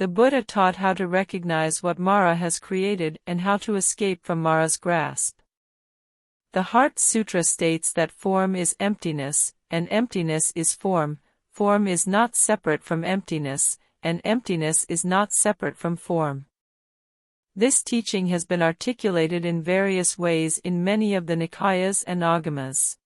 The Buddha taught how to recognize what Māra has created and how to escape from Māra's grasp. The Heart Sutra states that form is emptiness, and emptiness is form. Form is not separate from emptiness, and emptiness is not separate from form. This teaching has been articulated in various ways in many of the Nikayas and Agamas.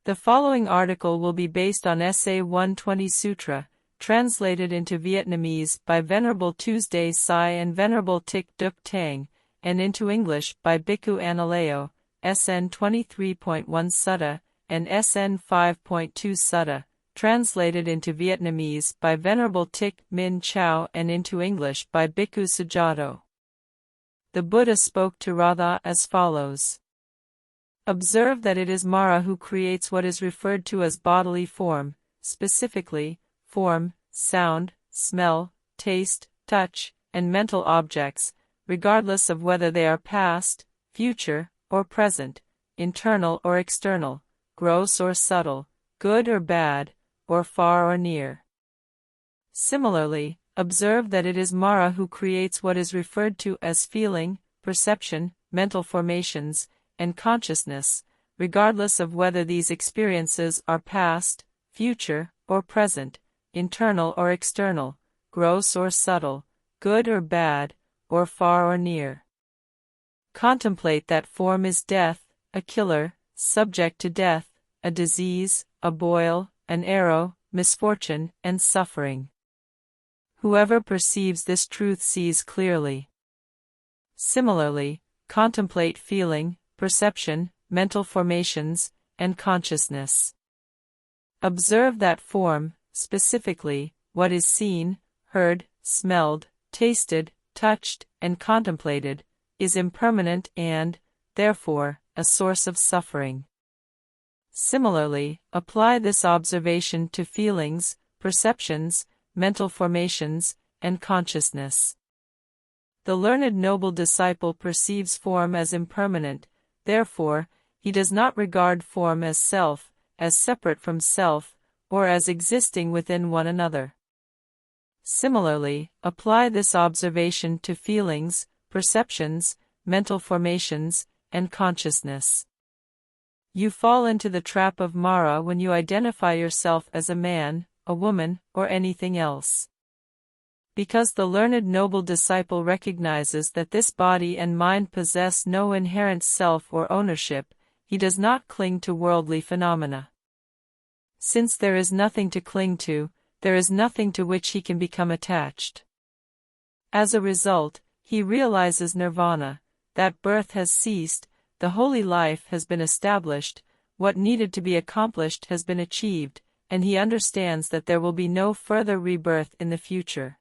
The following article will be based on Essay 120 Sutra, translated into Vietnamese by Venerable Tuesday Sai and Venerable Thích Duk Tang, and into English by Bhikkhu Anālayo, SN 23.1 Sutta, and SN 5.2 Sutta, translated into Vietnamese by Venerable Thich Minh Chau and into English by Bhikkhu Sujato. The Buddha spoke to Rādha as follows. Observe that it is Māra who creates what is referred to as bodily form, specifically, form, sound, smell, taste, touch, and mental objects, regardless of whether they are past, future, or present, internal or external, gross or subtle, good or bad, or far or near. Similarly, observe that it is Māra who creates what is referred to as feeling, perception, mental formations, and consciousness, regardless of whether these experiences are past, future, or present, internal or external, gross or subtle, good or bad, or far or near. Contemplate that form is death, a killer, subject to death, a disease, a boil, an arrow, misfortune, and suffering. Whoever perceives this truth sees clearly. Similarly, contemplate feeling, perception, mental formations, and consciousness. Observe that form, specifically, what is seen, heard, smelled, tasted, touched, and contemplated, is impermanent and, therefore, a source of suffering. Similarly, apply this observation to feelings, perceptions, mental formations, and consciousness. The learned noble disciple perceives form as impermanent, therefore, he does not regard form as self, as separate from self, or as existing within one another. Similarly, apply this observation to feelings, perceptions, mental formations, and consciousness. You fall into the trap of Māra when you identify yourself as a man, a woman, or anything else. Because the learned noble disciple recognizes that this body and mind possess no inherent self or ownership, he does not cling to worldly phenomena. Since there is nothing to cling to, there is nothing to which he can become attached. As a result, he realizes nirvana, that birth has ceased, the holy life has been established, what needed to be accomplished has been achieved, and he understands that there will be no further rebirth in the future.